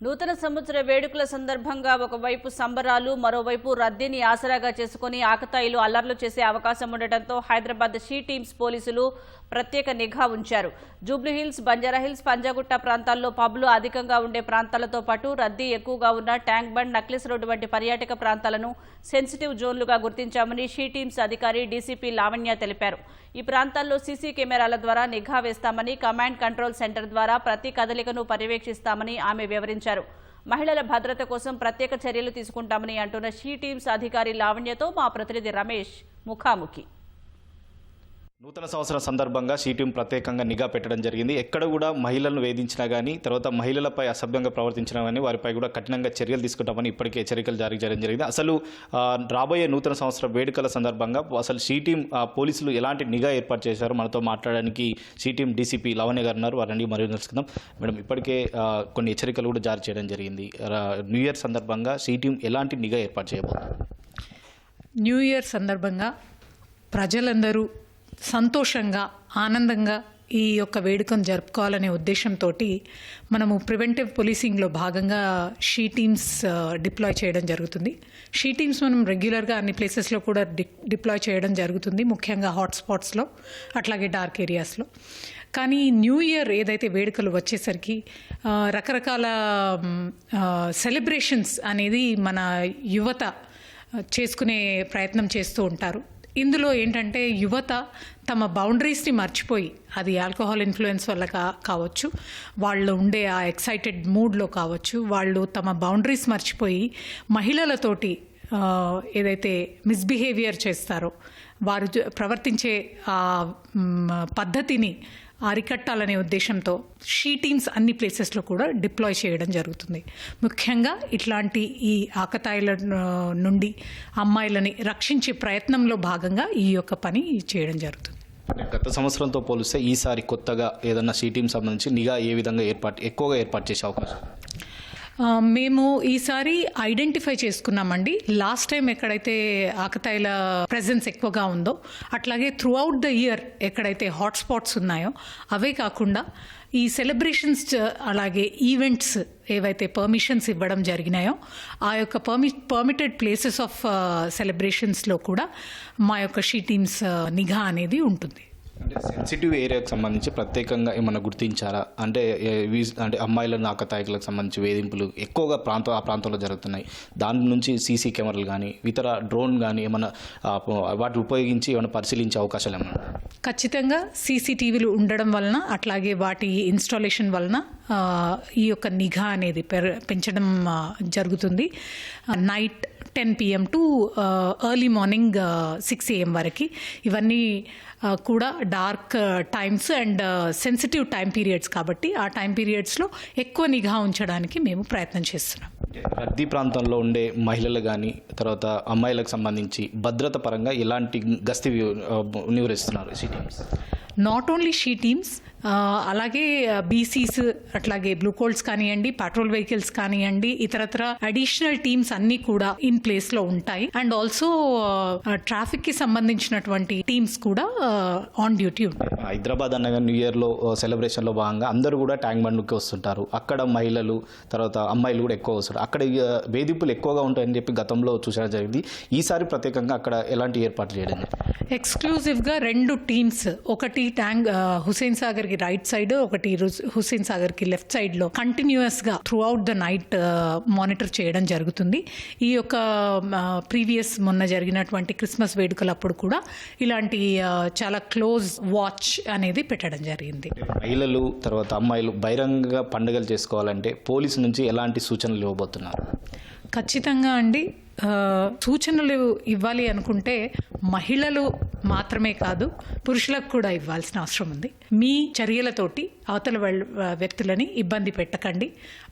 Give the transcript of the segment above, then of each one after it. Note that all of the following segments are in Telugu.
నూతన సంవత్సర వేడుకల సందర్భంగా ఒకవైపు సంబరాలు మరోవైపు రద్దీని ఆసరాగా చేసుకుని ఆకతాయిలు అల్లర్లు చేసే అవకాశం ఉండటంతో హైదరాబాద్ షీ టీమ్స్ పోలీసులు ప్రత్యేక నిఘా ఉంచారు. జూబ్లీహిల్స్, బంజారాహిల్స్, పంజాగుట్ట ప్రాంతాల్లో పబ్లు అధికంగా ఉండే ప్రాంతాలతో పాటు రద్దీ ఎక్కువగా ఉన్న ట్యాంక్ బండ్, నక్లెస్ రోడ్డు వంటి పర్యాటక ప్రాంతాలను సెన్సిటివ్ జోన్లుగా గుర్తించామని షీ టీమ్స్ అధికారి డీసీపీ లావణ్య తెలిపారు. ఈ ప్రాంతాల్లో సీసీ కెమెరాల ద్వారా నిఘా వేస్తామని, కమాండ్ కంట్రోల్ సెంటర్ ద్వారా ప్రతి కదలికను పర్యవేక్షిస్తామని ఆమె వివరించారు. మహిళల భద్రత కోసం ప్రత్యేక చర్యలు తీసుకుంటామని అంటున్న షీ టీమ్స్ అధికారి లావణ్యతో మా ప్రతినిధి రమేష్ ముఖాముఖి. నూతన సంవత్సరం సందర్భంగా షీ టీం ప్రత్యేకంగా నిఘా పెట్టడం జరిగింది. ఎక్కడ కూడా మహిళలను వేధించినా కానీ, తర్వాత మహిళలపై అసభ్యంగా ప్రవర్తించినా కానీ వారిపై కూడా కఠినంగా చర్యలు తీసుకుంటామని ఇప్పటికే హెచ్చరికలు జారీ చేయడం జరిగింది. అసలు రాబోయే నూతన సంవత్సర వేడుకల సందర్భంగా అసలు షీ టీం పోలీసులు ఎలాంటి నిఘా ఏర్పాటు చేశారు? మనతో మాట్లాడడానికి షీ టీం డీసీపీ లావణ్య గారు ఉన్నారు. వారిని మరియు తెలుసుకుందాం. మేడం, ఇప్పటికే కొన్ని హెచ్చరికలు కూడా జారీ చేయడం జరిగింది. న్యూ ఇయర్ సందర్భంగా షీ టీం ఎలాంటి నిఘా ఏర్పాటు చేయబోతున్నారు? న్యూ ఇయర్ సందర్భంగా ప్రజలందరూ సంతోషంగా, ఆనందంగా ఈ యొక్క వేడుకను జరుపుకోవాలనే ఉద్దేశంతో మనము ప్రివెంటివ్ పోలీసింగ్లో భాగంగా షీ టీమ్స్ డిప్లాయ్ చేయడం జరుగుతుంది. షీ టీమ్స్ మనం రెగ్యులర్గా అన్ని ప్లేసెస్లో కూడా డిప్లాయ్ చేయడం జరుగుతుంది, ముఖ్యంగా హాట్స్పాట్స్లో, అట్లాగే డార్క్ ఏరియాస్లో. కానీ న్యూ ఇయర్ ఏదైతే వేడుకలు వచ్చేసరికి రకరకాల సెలబ్రేషన్స్ అనేది మన యువత చేసుకునే ప్రయత్నం చేస్తూ ఉంటారు. ఇందులో ఏంటంటే యువత తమ బౌండరీస్ని మర్చిపోయి, అది ఆల్కహాల్ ఇన్ఫ్లుయెన్స్ వల్ల కావచ్చు, వాళ్ళు ఉండే ఆ ఎక్సైటెడ్ మూడ్లో కావచ్చు, వాళ్ళు తమ బౌండరీస్ మర్చిపోయి మహిళలతోటి ఏదైతే మిస్బిహేవియర్ చేస్తారో, వారు ప్రవర్తించే ఆ పద్ధతిని అరికట్టాలనే ఉద్దేశంతో షీ టీమ్స్ అన్ని ప్లేసెస్లో కూడా డిప్లాయ్ చేయడం జరుగుతుంది. ముఖ్యంగా ఇట్లాంటి ఈ ఆకతాయిల నుండి అమ్మాయిలని రక్షించే ప్రయత్నంలో భాగంగా ఈ యొక్క పని చేయడం జరుగుతుంది. గత సంవత్సరంతో పోలిస్తే ఈసారి కొత్తగా ఏదన్నా షీ టీం సంబంధించి నిఘా ఏ విధంగా ఎక్కువగా ఏర్పాటు చేసే అవకాశం? మేము ఈసారి ఐడెంటిఫై చేసుకున్నామండి. లాస్ట్ టైం ఎక్కడైతే ఆకతాయిల ప్రెజెన్స్ ఎక్కువగా ఉందో, అట్లాగే త్రూ అవుట్ ద ఇయర్ ఎక్కడైతే హాట్స్పాట్స్ ఉన్నాయో అవే కాకుండా ఈ సెలబ్రేషన్స్, అలాగే ఈవెంట్స్ ఏవైతే పర్మిషన్స్ ఇవ్వడం జరిగినాయో ఆ యొక్క పర్మిటెడ్ ప్లేసెస్ ఆఫ్ సెలబ్రేషన్స్లో కూడా మా యొక్క షీ టీమ్స్ నిఘా అనేది ఉంటుంది. అంటే సెన్సిటివ్ ఏరియాకి సంబంధించి ప్రత్యేకంగా ఏమన్నా గుర్తించారా? అంటే అమ్మాయిల ఆకతాయిలకు సంబంధించి వేధింపులు ఎక్కువగా ఆ ప్రాంతంలో జరుగుతున్నాయి. దాని నుంచి సీసీ కెమెరాలు కానీ, ఇతర డ్రోన్ కానీ ఏమన్నా వాటిని ఉపయోగించి ఏమైనా పరిశీలించే అవకాశాలు ఏమన్నా? ఖచ్చితంగా సీసీటీవీలు ఉండడం వలన, అట్లాగే వాటి ఇన్స్టాలేషన్ వలన ఈ యొక్క నిఘా అనేది పెంచడం జరుగుతుంది. Night 10 PM to early morning 6 AM వరకు ఇవన్నీ కూడా dark times and sensitive time periods కాబట్టి ఆ టైం పీరియడ్స్లో ఎక్కువ నిఘా ఉంచడానికి మేము ప్రయత్నం చేస్తున్నాం. రద్దీ ప్రాంతంలో ఉండే మహిళలు కానీ, తర్వాత అమ్మాయిలకు సంబంధించి భద్రత పరంగా ఎలాంటి గస్తీ నివరిస్తున్నారు she teams? Not only she teams, అలాగే బీసీస్, అట్లాగే బ్లూ కోల్డ్స్ కానివ్వండి, పెట్రోల్ వెహికల్స్ కానివ్వండి, ఇతరత్ర అడిషనల్ టీమ్స్ అన్నీ కూడా ఇన్ ప్లేస్లో ఉంటాయి. అండ్ ఆల్సో ట్రాఫిక్కి సంబంధించినటువంటి టీమ్స్ కూడా ఆన్ డ్యూటీ ఉంటాయి. హైదరాబాద్ అనగా న్యూ ఇయర్లో సెలబ్రేషన్లో భాగంగా అందరూ కూడా ట్యాంక్ బండ్కి వస్తుంటారు. అక్కడ మహిళలు, తర్వాత అమ్మాయిలు కూడా ఎక్కువ వస్తారు. అక్కడ వేధింపులు ఎక్కువగా ఉంటాయని చెప్పి గతంలో చూసడం జరిగింది. ఈసారి ప్రత్యేకంగా అక్కడ ఎలాంటి ఏర్పాట్లు చేయడం? ఎక్స్క్లూజివ్గా 2 టీమ్స్, ఒకటి హుస్సేన్ సాగర్కి రైట్ సైడ్, ఒకటి హుస్సేన్ సాగర్కి లెఫ్ట్ సైడ్లో కంటిన్యూస్గా through out the night monitor చేయడం జరుగుతుంది. ఈ యొక్క ప్రీవియస్ మొన్న జరిగినటువంటి క్రిస్మస్ వేడుకలప్పుడు కూడా ఇలాంటి చాలా క్లోజ్ వాచ్ అనేది పెట్టడం జరిగింది. మహిళలు, తర్వాత అమ్మాయిలు బహిరంగంగా పండుగలు చేసుకోవాలంటే పోలీసు నుంచి ఎలాంటి సూచనలు ఇవ్వబోతున్నారు? ఖచ్చితంగా అండి, సూచనలు ఇవ్వాలి అనుకుంటే మహిళలు మాత్రమే కాదు, పురుషులకు కూడా ఇవ్వాల్సిన అవసరం ఉంది. మీ చర్యలతోటి అవతల వ్యక్తులని ఇబ్బంది పెట్టకండి.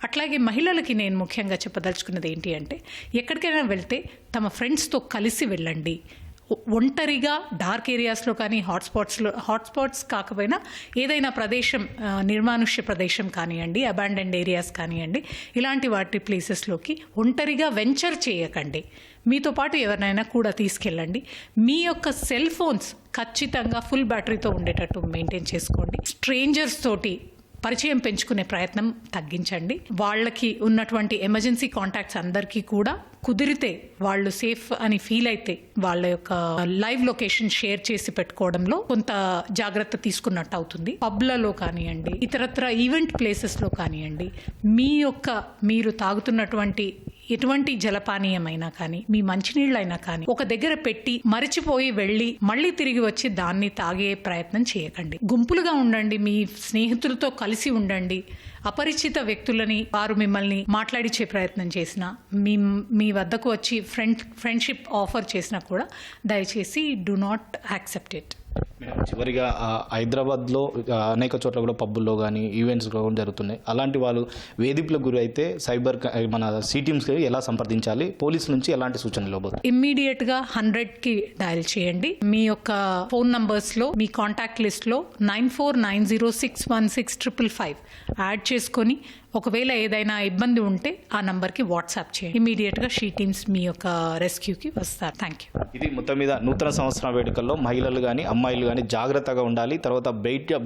అట్లాగే మహిళలకి నేను ముఖ్యంగా చెప్పదలుచుకున్నది ఏంటి అంటే, ఎక్కడికైనా వెళ్తే తమ ఫ్రెండ్స్తో కలిసి వెళ్ళండి. ఒంటరిగా డార్క్ ఏరియాస్లో కానీ, హాట్స్పాట్స్ కాకపోయినా ఏదైనా ప్రదేశం, నిర్మానుష్య ప్రదేశం కానివ్వండి, అబాండెండ్ ఏరియాస్ కానివ్వండి, ఇలాంటి వాటి ప్లేసెస్లోకి ఒంటరిగా వెంచర్ చేయకండి. మీతో పాటు ఎవరినైనా కూడా తీసుకెళ్ళండి. మీ యొక్క సెల్ ఫోన్స్ ఖచ్చితంగా ఫుల్ బ్యాటరీతో ఉండేటట్టు మెయింటైన్ చేసుకోండి. స్ట్రేంజర్స్ తోటి పరిచయం పెంచుకునే ప్రయత్నం తగ్గించండి. వాళ్ళకి ఉన్నటువంటి ఎమర్జెన్సీ కాంటాక్ట్స్ అందరికీ కూడా కుదిరితే వాళ్ళు సేఫ్ అని ఫీల్ అయితే వాళ్ళ యొక్క లైవ్ లొకేషన్ షేర్ చేసి పెట్టుకోవడంలో కొంత జాగ్రత్త తీసుకున్నట్టు అవుతుంది. పబ్లలో కానివ్వండి, ఇతరత్ర ఈవెంట్ ప్లేసెస్లో కానివ్వండి, మీరు తాగుతున్నటువంటి ఎటువంటి జలపానీయమైనా కానీ, మీ మంచినీళ్ళైనా కానీ ఒక దగ్గర పెట్టి మరిచిపోయి వెళ్ళి మళ్ళీ తిరిగి వచ్చి దాన్ని తాగే ప్రయత్నం చేయకండి. గుంపులుగా ఉండండి, మీ స్నేహితులతో కలిసి ఉండండి. అపరిచిత వ్యక్తులని వారు మిమ్మల్ని మాట్లాడించే ప్రయత్నం చేసినా, మీ వద్దకు వచ్చి ఫ్రెండ్షిప్ ఆఫర్ చేసినా కూడా దయచేసి డూ నాట్ యాక్సెప్ట్ ఇట్. చివరిగా హైదరాబాద్లో అనేక చోట్ల కూడా పబ్బుల్లో కానీ ఈవెంట్స్ కూడా జరుగుతున్నాయి. అలాంటి వాళ్ళు వేధింపులకు గురి అయితే మన సి టీమ్స్ ఎలా సంప్రదించాలి? పోలీసు నుంచి ఎలాంటి సూచనలు ఇవ్వబోతుంది? ఇమ్మీడియట్ గా 100కి డయల్ చేయండి. మీ యొక్క ఫోన్ నంబర్స్ లో మీ కాంటాక్ట్ లిస్ట్ లో 9490616555 యాడ్ చేసుకొని ఒకవేళ ఏదైనా ఇబ్బంది ఉంటే ఆ నంబర్కి వాట్సాప్ చేయండి. ఇమీడియట్ గా షీ టీమ్స్ మీ యొక్క రెస్క్యూకి వస్తారు. Thank you. ఇది మొత్తం మీద నూతన సంవత్సరం వేడుకల్లో మహిళలు కానీ అమ్మాయిలు కానీ జాగ్రత్తగా ఉండాలి. తర్వాత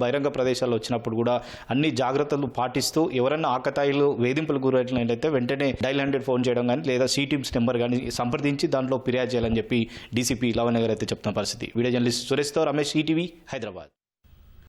బహిరంగ ప్రదేశాల్లో వచ్చినప్పుడు కూడా అన్ని జాగ్రత్తలు పాటిస్తూ ఎవరైనా ఆకతాయిలు వేధింపులు గురైనట్లయితే వెంటనే డైల్ 100 ఫోన్ చేయడం కానీ లేదా సి టీమ్స్ నెంబర్ కానీ సంప్రదించి దాంట్లో ఫిర్యాదు చేయాలని చెప్పి డీసీపీ లవణ్య గారు అయితే చెప్తున్న పరిస్థితి. వీడియో జర్నలిస్ట్ సురేష్తో రమేష్, ఈటీవీ, హైదరాబాద్.